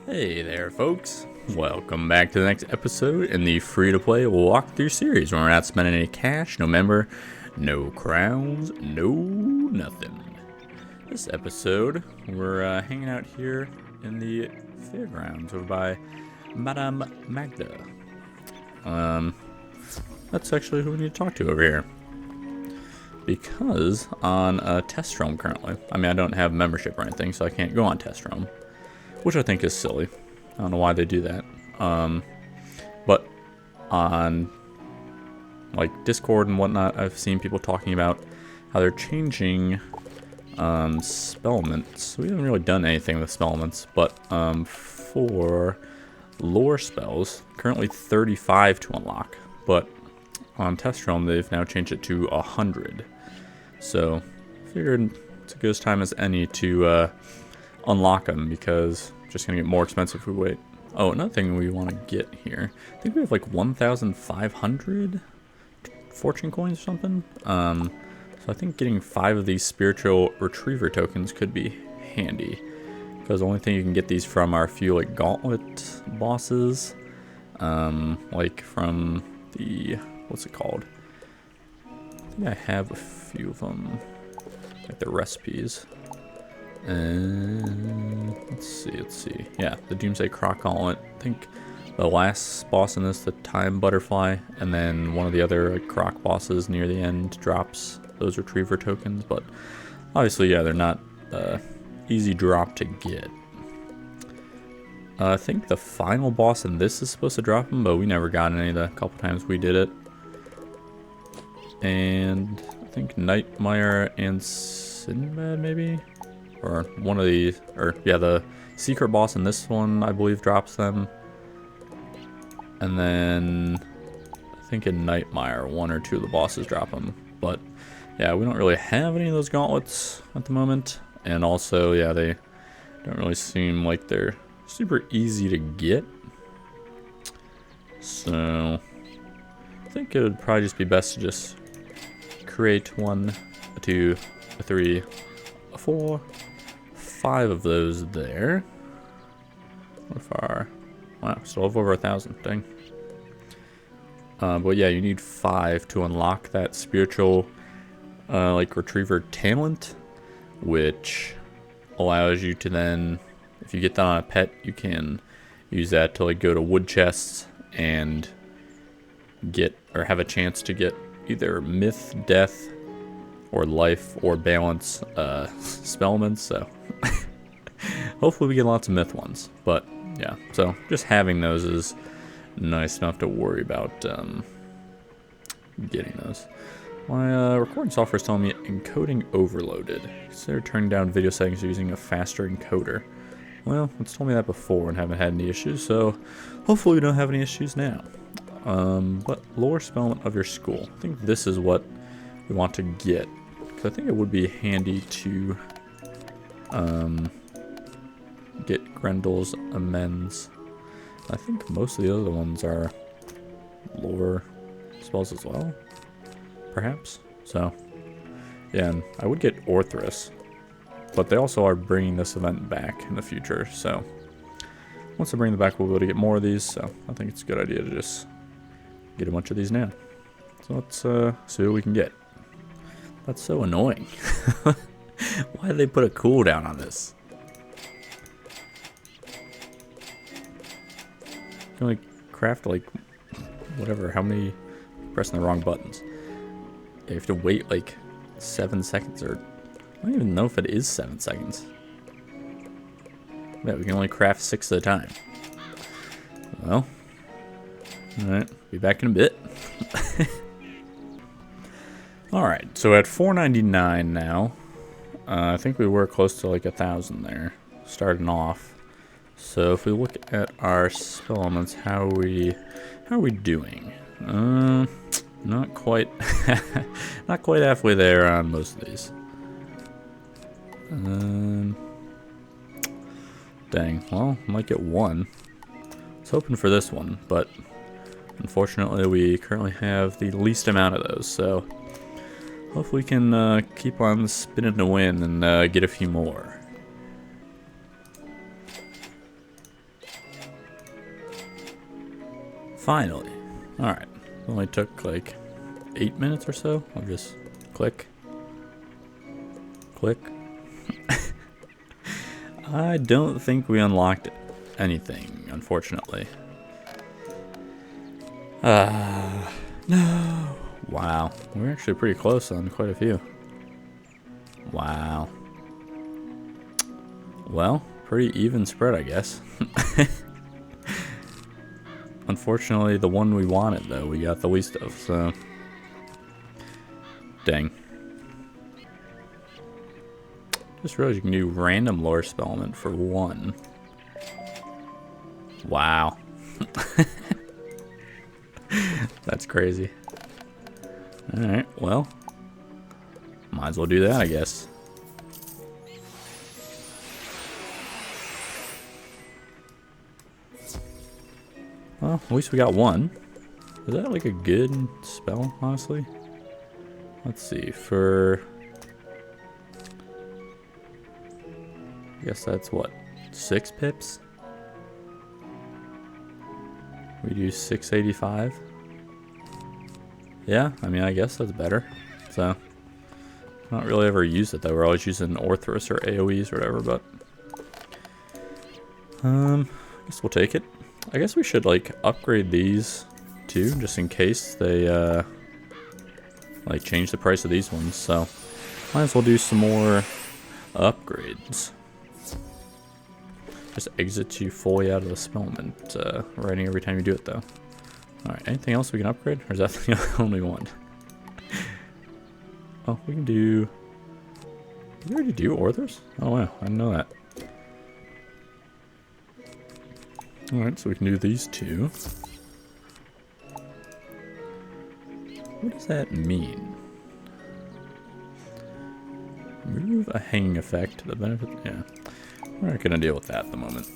Hey there, folks. Welcome back to the next episode in the free-to-play walkthrough series where we're not spending any cash, no member, no crowns, no nothing. This episode, we're hanging out here in the fairgrounds over by Madame Magda. That's actually who we need to talk to over here. Because on Test Realm currently, I mean, I don't have membership or anything, so I can't go on Test Realm, which I think is silly. I don't know why they do that. But on like Discord and whatnot, I've seen people talking about how they're changing Spellements. We haven't really done anything with Spellements, but for lore spells, currently 35 to unlock, but on Test Realm they've now changed it to 100. So I figured it's a good time as any to unlock them, because it's just gonna get more expensive if we wait. Oh, another thing we want to get here, I think we have like 1,500 fortune coins or something. So I think getting 5 of these spiritual retriever tokens could be handy, because the only thing you can get these from are a few like gauntlet bosses, like from the, what's it called? I think I have a few of them, like the recipes. Let's see. Yeah, the Doomsday Croc Gauntlet. I think the last boss in this, the Time Butterfly, and then one of the other Croc bosses near the end drops those retriever tokens. But obviously, yeah, they're not easy drop to get. I think the final boss in this is supposed to drop them, but we never got any the couple times we did it. And I think Nightmare and Sinbad, maybe? Or one of these, or yeah, the secret boss in this one, I believe, drops them. And then I think in Nightmare, 1 or 2 of the bosses drop them. But yeah, we don't really have any of those gauntlets at the moment. And also, yeah, they don't really seem like they're super easy to get. So I think it would probably just be best to just create 1, 2, 3, 4, 5 of those there. What far? Wow, still have over 1,000. Dang. But yeah, you need 5 to unlock that spiritual, like retriever talent, which allows you to then, if you get that on a pet, you can use that to like go to wood chests and get, or have a chance to get either myth, death, or life, or balance Spellements. So hopefully we get lots of myth ones. But yeah, so just having those is nice enough to worry about getting those. My recording software is telling me encoding overloaded. Consider turning down video settings using a faster encoder. Well, it's told me that before and haven't had any issues, so hopefully we don't have any issues now. But lore spellement of your school. I think this is what we want to get, because I think it would be handy to get Grendel's amends. I think most of the other ones are lore spells as well, perhaps. So yeah, and I would get Orthrus, but they also are bringing this event back in the future, so once they bring it back we'll be able to get more of these. So I think it's a good idea to just get a bunch of these now. So let's see what we can get. That's so annoying. Why did they put a cooldown on this? You can only craft like whatever, how many, pressing the wrong buttons. You have to wait like 7 seconds, or I don't even know if it is 7 seconds. Yeah, we can only craft 6 at a time. Well, alright, be back in a bit. Alright, so at $4.99 now. I think we were close to like 1,000 there, starting off. So if we look at our Spellements, how are we doing? Not quite, not quite halfway there on most of these. Dang, well, might get 1. I was hoping for this one, but unfortunately we currently have the least amount of those, so hopefully we can keep on spinning to win and get a few more. Finally. Alright. Only took like 8 minutes or so. I'll just click. Click. I don't think we unlocked anything, unfortunately. No. Wow. We're actually pretty close on quite a few. Wow. Well, pretty even spread, I guess. Unfortunately, the one we wanted, though, we got the least of, so... Dang. Just realized you can do random lore spellment for 1. Wow. That's crazy. Alright, well. Might as well do that, I guess. Well, at least we got 1. Is that like a good spell, honestly? Let's see, for... I guess that's what? 6 pips? We do 685. Yeah, I mean, I guess that's better. So, not really ever use it though. We're always using Orthrus or AoEs or whatever, but I guess we'll take it. I guess we should like upgrade these too, just in case they like change the price of these ones. So, might as well do some more upgrades. Just exits you fully out of the Spellement writing every time you do it, though. Alright, anything else we can upgrade? Or is that the only one? Oh, we can do... Did we already do Orthers? Oh, wow. I didn't know that. Alright, so we can do these 2. What does that mean? Remove a hanging effect to the benefit... Yeah. We're not going to deal with that at the moment.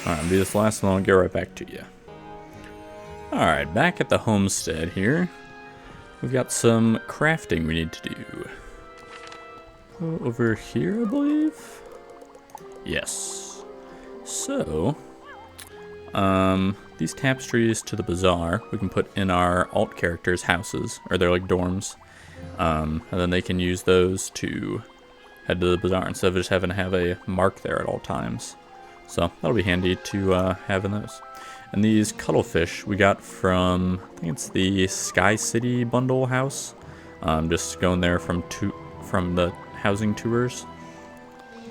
Alright, I'll do this last one. I'll get right back to you. Alright, back at the homestead here. We've got some crafting we need to do. Over here, I believe? Yes. So, these tapestries to the bazaar we can put in our alt characters' houses, or they're like dorms. And then they can use those to head to the bazaar instead of just having to have a mark there at all times. So that'll be handy to have in those. And these cuttlefish we got from, I think it's the Sky City bundle house. Just going there from the housing tours.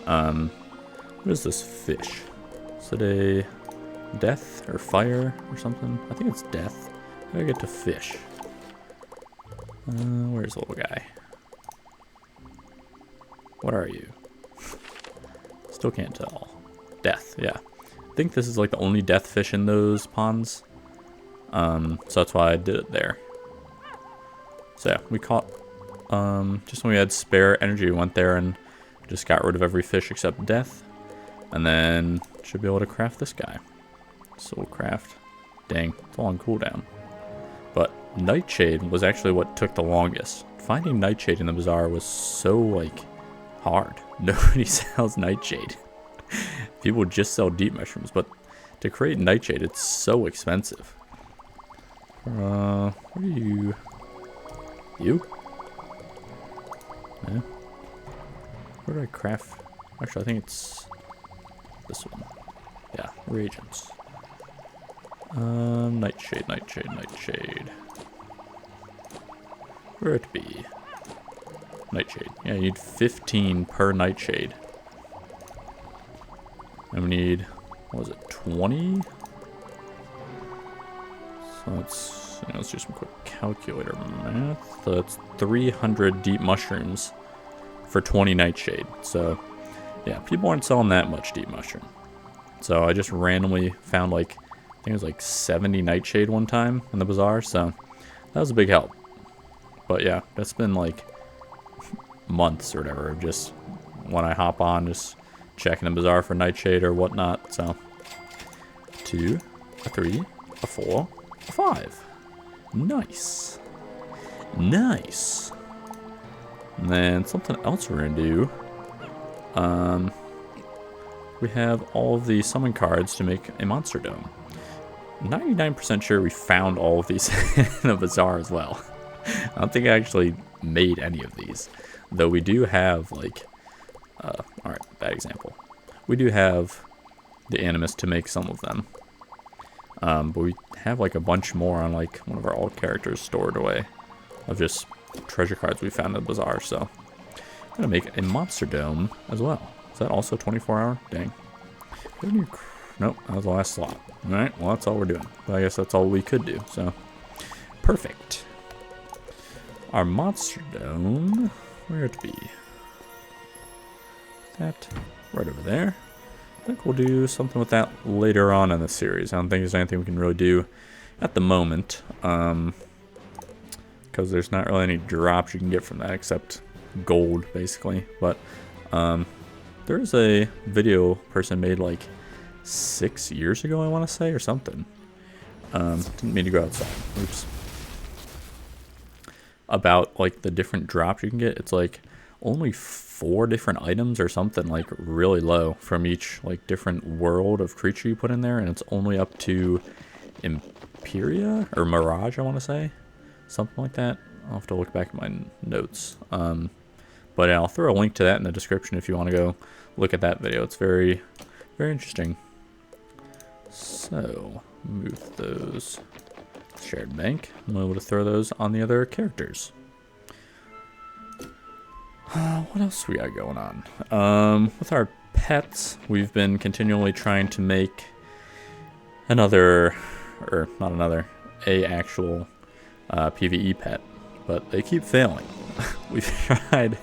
What is this fish? Is it a death or fire or something? I think it's death. How do I get to fish? Where's the little guy? What are you? Still can't tell. Death, yeah. I think this is like the only death fish in those ponds. So that's why I did it there. So yeah, we caught, just when we had spare energy, we went there and just got rid of every fish except death. And then should be able to craft this guy. So we'll craft, dang, it's all on cooldown. But Nightshade was actually what took the longest. Finding Nightshade in the bazaar was so like hard. Nobody sells Nightshade. People just sell deep mushrooms, but to create Nightshade, it's so expensive. What are you? You? Yeah. Where do I craft? Actually, I think it's this one. Yeah, reagents. Nightshade, Nightshade, Nightshade. Where it be? Nightshade. Yeah, you need 15 per Nightshade. And we need, what was it, 20? So let's do some quick calculator math. So it's 300 deep mushrooms for 20 Nightshade. So, yeah, people aren't selling that much deep mushroom. So I just randomly found like, I think it was like 70 Nightshade one time in the bazaar. So that was a big help. But yeah, that's been like months or whatever. Just when I hop on, just checking the bazaar for Nightshade or whatnot. So 2, a 3, a 4, a 5. Nice. Nice. And then something else we're gonna do. We have all of the summon cards to make a monster dome. 99% sure we found all of these in the bazaar as well. I don't think I actually made any of these. Though we do have, like... alright, bad example. We do have the animus to make some of them. But we have, like, a bunch more on, like, one of our alt characters stored away. Of just treasure cards we found in the bazaar, so... I'm gonna make a monster dome as well. Is that also 24 hour? Dang. Nope, that was the last slot. Alright, well that's all we're doing. But I guess that's all we could do, so. Perfect. Our monster dome, where it be? That right over there. I think we'll do something with that later on in the series. I don't think there's anything we can really do at the moment. Because there's not really any drops you can get from that except gold, basically. But there's a video person made like 6 years ago, I want to say, or something. Didn't mean to go outside. Oops. About like the different drops you can get. It's like only 4 different items or something, like really low from each like different world of creature you put in there, and it's only up to Imperia or Mirage, I want to say, something like that. I'll have to look back at my notes. But yeah, I'll throw a link to that in the description if you want to go look at that video. It's very, very interesting. So, move those shared bank. I'm able to throw those on the other characters. What else we got going on? With our pets, we've been continually trying to make another, or not another, a actual PvE pet, but they keep failing. We've tried,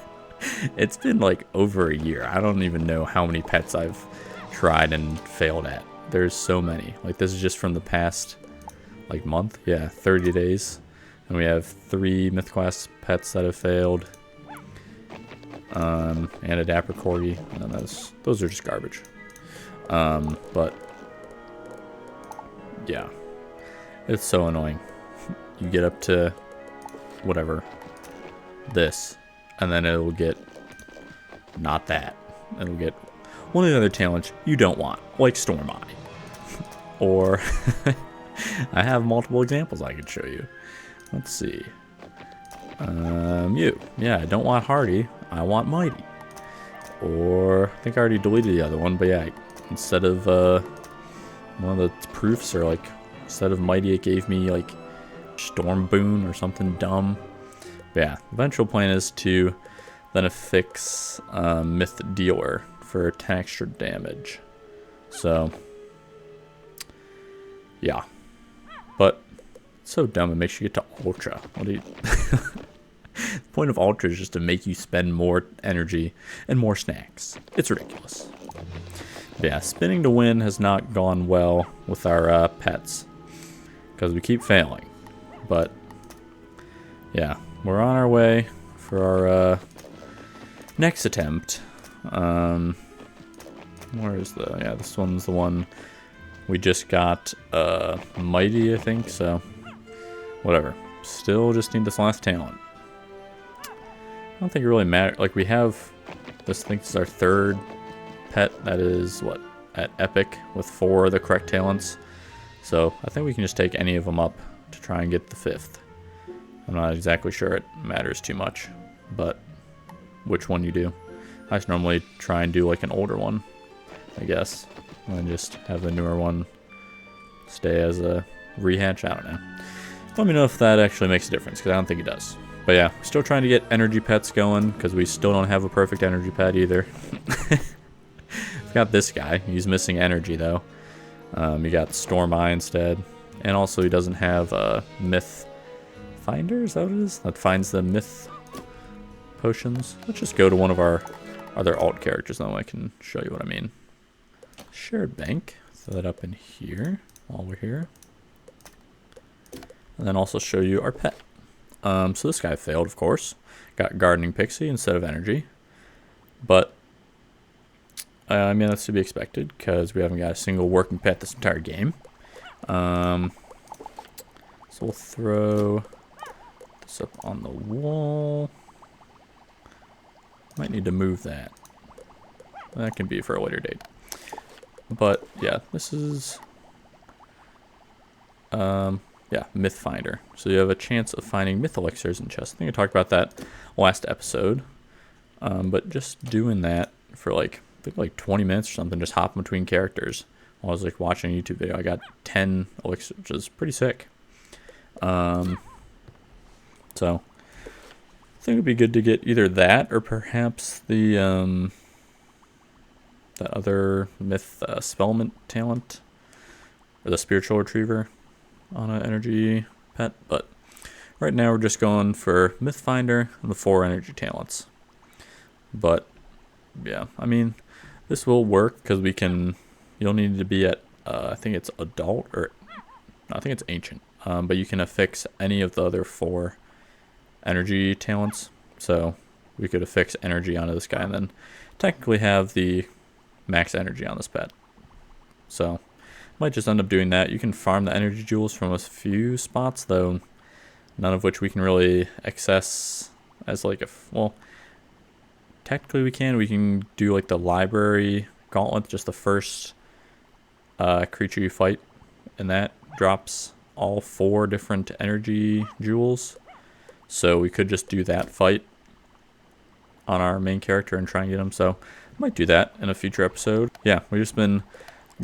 it's been like over a year. I don't even know how many pets I've tried and failed at. There's so many. Like this is just from the past like month. Yeah, 30 days. And we have 3 myth class pets that have failed. And a dapper corgi. And those are just garbage. But yeah. It's so annoying. You get up to whatever. This. And then it'll get not that. It'll get one of the other talents you don't want, like Storm Eye. Or I have multiple examples I could show you. Let's see. You. Yeah, I don't want Hardy. I want Mighty. Or I think I already deleted the other one, but yeah, instead of one of the proofs, or like instead of Mighty, it gave me like Storm Boon or something dumb. But yeah, the eventual plan is to then affix Myth Dealer for 10 extra damage. So yeah, but it's so dumb. It makes you get to Ultra. What do you? The point of Ultra is just to make you spend more energy and more snacks. It's ridiculous. But yeah, spinning to win has not gone well with our pets because we keep failing. But yeah, we're on our way for our next attempt. Where is the? Yeah, this one's the one we just got. Mighty, I think. So whatever. Still just need this last talent. I don't think it really matters. Like, we have this, I think this is our 3rd pet that is, what, at Epic with 4 of the correct talents. So I think we can just take any of them up to try and get the 5th. I'm not exactly sure it matters too much, but which one you do. I just normally try and do like an older one, I guess, and then just have the newer one stay as a rehatch. I don't know. Let me know if that actually makes a difference, because I don't think it does. But yeah, still trying to get energy pets going, because we still don't have a perfect energy pet either. We've got this guy. He's missing energy, though. You got Storm Eye instead. And also he doesn't have Myth Finder, is that what it is? That finds the Myth potions. Let's just go to one of our other alt characters, though I can show you what I mean. Shared bank. Throw that up in here while we're here. And then also show you our pet. So this guy failed, of course. Got Gardening Pixie instead of energy. But, I mean, that's to be expected, because we haven't got a single working pet this entire game. So we'll throw this up on the wall. Might need to move that. That can be for a later date. But, yeah, this is yeah, Myth Finder. So you have a chance of finding myth elixirs in chests. I think I talked about that last episode. But just doing that for like, I think like 20 minutes or something, just hopping between characters. While I was like watching a YouTube video, I got 10 elixirs, which is pretty sick. So I think it'd be good to get either that or perhaps the that other myth Spellement talent, or the spiritual retriever on an energy pet. But right now we're just going for Myth Finder and the 4 energy talents. But yeah, I mean, this will work because we can. You'll need to be at I think it's adult, or no, I think it's ancient. But you can affix any of the other 4 energy talents. So we could affix energy onto this guy and then technically have the max energy on this pet. So might just end up doing that. You can farm the energy jewels from a few spots, though none of which we can really access as like a, well, technically we can do like the library gauntlet, just the first creature you fight, and that drops all 4 different energy jewels. So we could just do that fight on our main character and try and get him. So I might do that in a future episode. Yeah, we've just been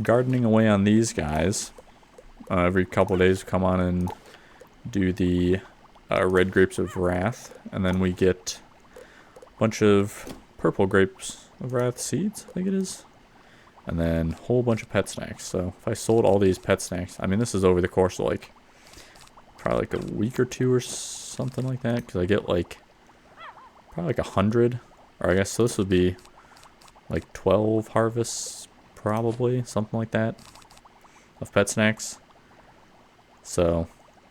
gardening away on these guys. Every couple of days we come on and do the red grapes of wrath, and then we get a bunch of purple grapes of wrath seeds, I think it is, and then a whole bunch of pet snacks. So if I sold all these pet snacks, I mean, this is over the course of like probably like a week or 2 or something like that, because I get like probably like 100, or I guess so this would be like 12 harvests, probably something like that, of pet snacks. So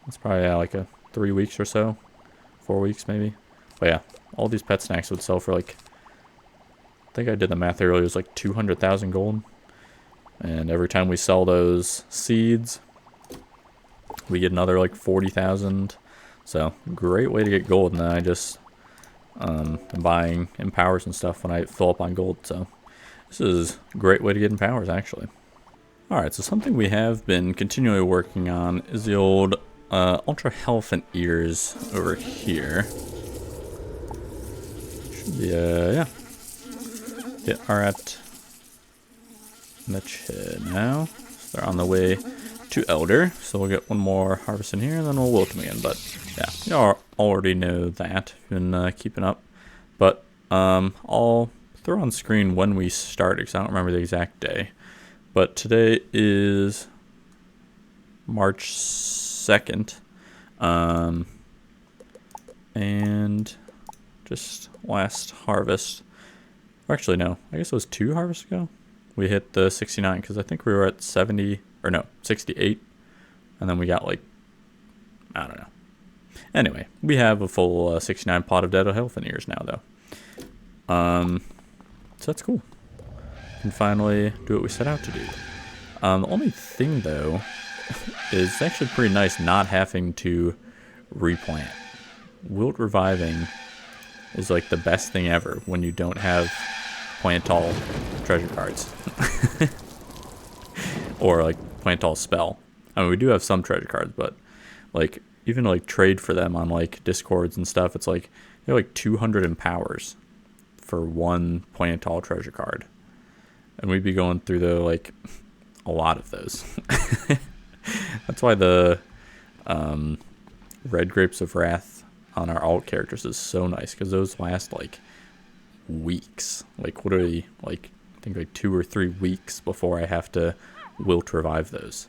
it's probably like a 3 weeks or so, 4 weeks maybe. But yeah, all these pet snacks would sell for like, I think I did the math earlier, it was like 200,000 gold. And every time we sell those seeds, we get another like 40,000. So great way to get gold. And then I just am buying empowers and stuff when I fill up on gold. So this is a great way to get empowers, actually. Alright, so something we have been continually working on is the old ultra health and ears over here. Should be yeah. They are at Mitch now. So they're on the way to Elder, so we'll get one more harvest in here, and then we'll wilt them again. But yeah, you already know that if you've been keeping up. But I'll throw on screen when we started, because I don't remember the exact day. But today is March 2nd, and just last harvest. Or actually, no, I guess it was 2 harvests ago. We hit the 69, because I think we were at 70, or no, 68, and then we got like, I don't know. Anyway, we have a full 69 pot of dead health in ears now, though. So that's cool. We can finally do what we set out to do. The only thing, though, is it's actually pretty nice not having to replant. Wilt reviving is like the best thing ever when you don't have plant all treasure cards. Or like plant all spell. I mean, we do have some treasure cards, but like even like trade for them on like Discords and stuff, it's like you're like 200 empowers for 1 plant all treasure card. And we'd be going through the like a lot of those. That's why the red grapes of wrath on our alt characters is so nice, because those last like weeks, like literally like I think like 2 or 3 weeks before I have to wilt revive those.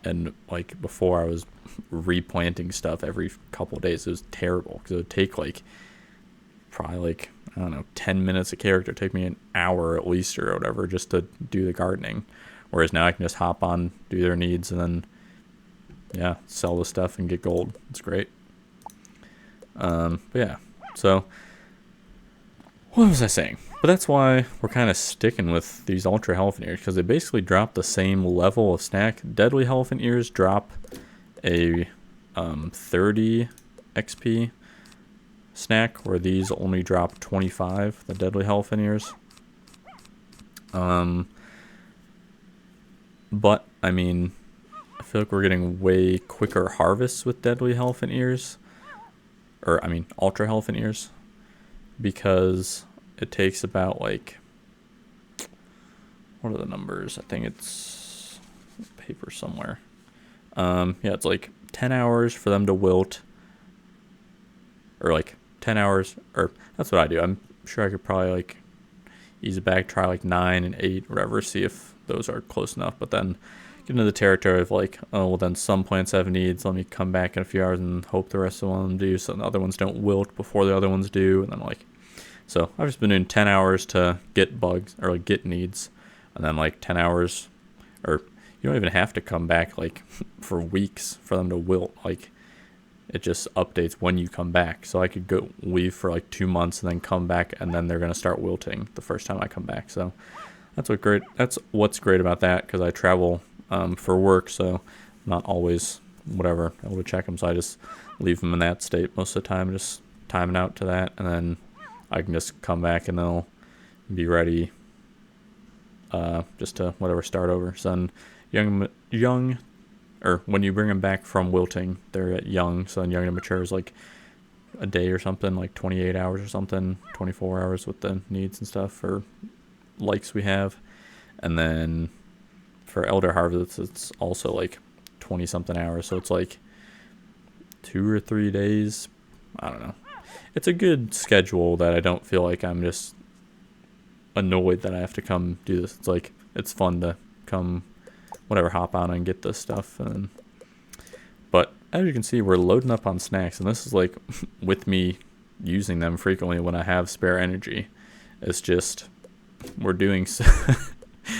And like before I was replanting stuff every couple of days. It was terrible, because it would take like probably like, I don't know, 10 minutes a character. It'd take me an hour at least or whatever just to do the gardening. Whereas now I can just hop on, do their needs, and then yeah, sell the stuff and get gold. It's great. But yeah, so what was I saying? But that's why we're kind of sticking with these ultra elephant ears, because they basically drop the same level of snack. Deadly elephant ears drop a 30 XP snack, where these only drop 25, the deadly elephant ears. But I mean, feel like we're getting way quicker harvests with deadly elephant ears. Or, I mean, ultra elephant ears. Because it takes about, like... What are the numbers? I think it's... paper somewhere. Yeah, it's like 10 hours for them to wilt. Or, like, 10 hours... Or, that's what I do. I'm sure I could probably, like... ease it back, try, like, 9 and 8, whatever. See if those are close enough. But then... get into the territory of like, oh, well then some plants have needs, let me come back in a few hours and hope the rest of them do, so the other ones don't wilt before the other ones do, and then like, so I've just been doing 10 hours to get bugs, or like get needs, and then like 10 hours, or you don't even have to come back like for weeks for them to wilt, like it just updates when you come back, so I could go leave for like 2 months and then come back, and then they're going to start wilting the first time I come back, so that's what's great about that, because I travel for work, so not always whatever able to check them, so I just leave them in that state most of the time, just timing out to that, and then I can just come back and they'll be ready just to whatever start over. So then young, or when you bring them back from wilting, they're at young, so then young to mature is like a day or something, like 28 hours or something, 24 hours with the needs and stuff, or likes we have, and then for elder harvests, it's also like 20 something hours, so it's like 2 or 3 days. I don't know. It's a good schedule that I don't feel like I'm just annoyed that I have to come do this. It's like, it's fun to come, whatever, hop on and get this stuff. But as you can see, we're loading up on snacks, and this is like with me using them frequently when I have spare energy. It's just, we're doing so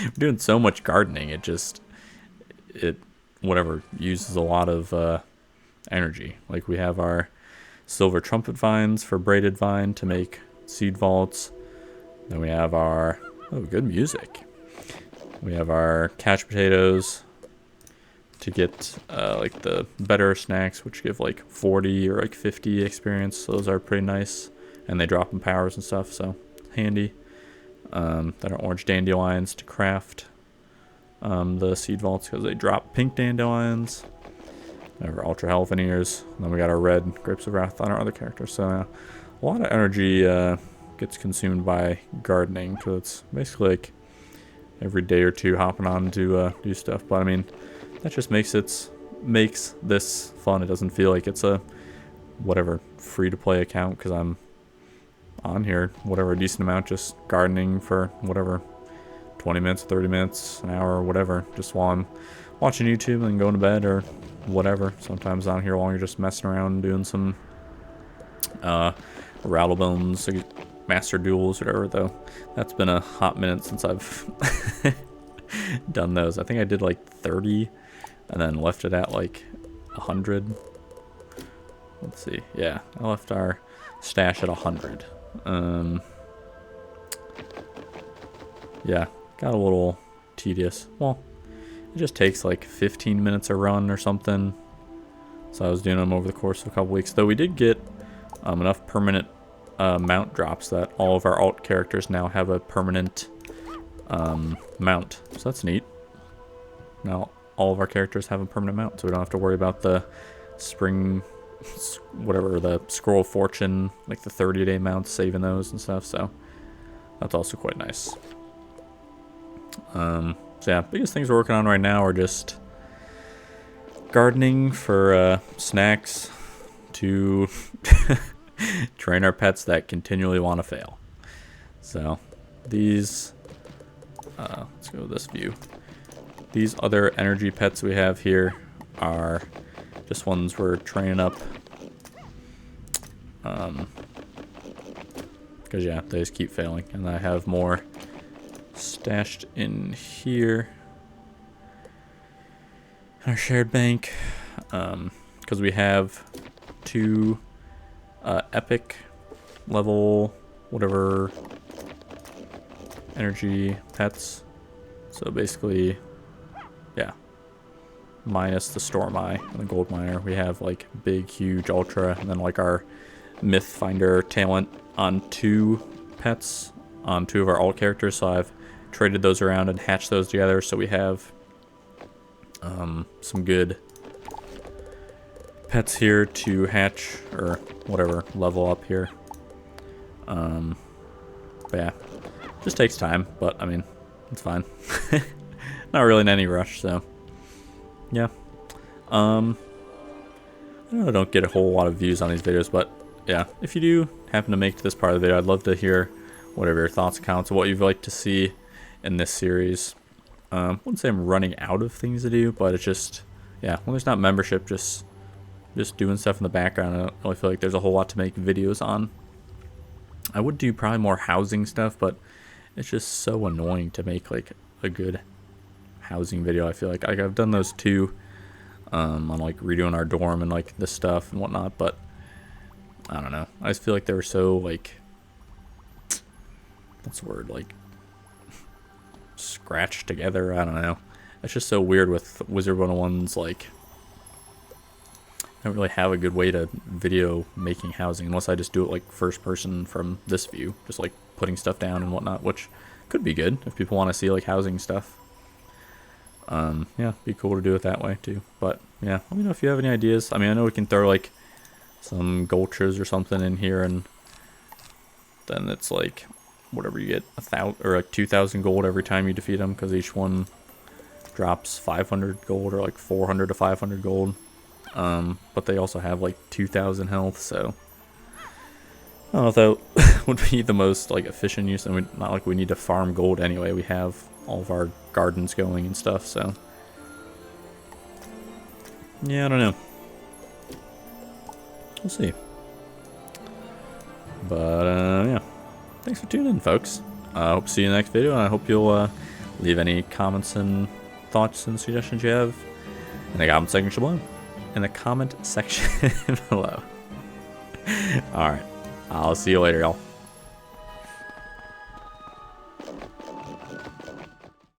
we're doing so much gardening, it whatever uses a lot of energy. Like we have our silver trumpet vines for braided vine to make seed vaults. Then we have our, oh, good music. We have our couch potatoes to get like the better snacks, which give like 40 or like 50 experience. So those are pretty nice, and they drop in powers and stuff, so handy. That are orange dandelions to craft the seed vaults, because they drop pink dandelions. We have our ultra elephant ears, and then we got our red grapes of wrath on our other characters. So a lot of energy gets consumed by gardening, because it's basically like every day or two hopping on to do stuff. But I mean, that just makes this fun. It doesn't feel like it's a whatever free to play account, because I'm on here whatever, a decent amount, just gardening for whatever 20 minutes, 30 minutes, an hour, or whatever, just while I'm watching YouTube and going to bed or whatever. Sometimes on here while you're just messing around doing some Rattlebones, master duels, whatever, though that's been a hot minute since I've done those. I think I did like 30 and then left it at like 100. Let's see, yeah, I left our stash at 100. Yeah, got a little tedious. Well, it just takes like 15 minutes a run or something, so I was doing them over the course of a couple weeks, though we did get enough permanent mount drops that all of our alt characters now have a permanent mount, so that's neat. Now all of our characters have a permanent mount, so we don't have to worry about the spring, whatever, the scroll of fortune, like the 30-day mounts, saving those and stuff, so that's also quite nice. So yeah, biggest things we're working on right now are just gardening for snacks to train our pets that continually want to fail. So these, let's go with this view. These other energy pets we have here are just ones we're training up. Because yeah, they just keep failing. And I have more stashed in here in our shared bank. Because we have 2 epic level whatever energy pets. So basically, yeah, minus the Storm Eye and the Gold Miner, we have like big, huge, ultra, and then like our Myth Finder talent on 2 pets on 2 of our alt characters. So I've traded those around and hatched those together. So we have some good pets here to hatch, or whatever, level up here. But yeah, just takes time, but I mean, it's fine. Not really in any rush, so yeah. I don't get a whole lot of views on these videos, but yeah, if you do happen to make it to this part of the video, I'd love to hear whatever your thoughts, comments, what you'd like to see in this series. I wouldn't say I'm running out of things to do, but it's just, yeah, when there's not membership, just doing stuff in the background, I don't really feel like there's a whole lot to make videos on. I would do probably more housing stuff, but it's just so annoying to make like a good housing video. I feel like I've done those too, on like redoing our dorm and like this stuff and whatnot, but I don't know. I just feel like they were so like, what's the word, like scratched together. I don't know. It's just so weird with Wizard101's, like, I don't really have a good way to video making housing unless I just do it like first person from this view, just like putting stuff down and whatnot, which could be good if people want to see like housing stuff. Yeah, be cool to do it that way too. But yeah, let me know if you have any ideas. I mean, I know we can throw like some gulches or something in here, and then it's like whatever you get, 1,000 or like 2,000 gold every time you defeat them, because each one drops 500 gold or like 400 to 500 gold. But they also have like 2,000 health, so I don't know if that would be the most like efficient use. I mean, not like we need to farm gold anyway. We have all of our gardens going and stuff, so yeah, I don't know. We'll see. But yeah, thanks for tuning in, folks. I hope to see you in the next video, and I hope you'll leave any comments and thoughts and suggestions you have in the comment section below. Alright, I'll see you later, y'all.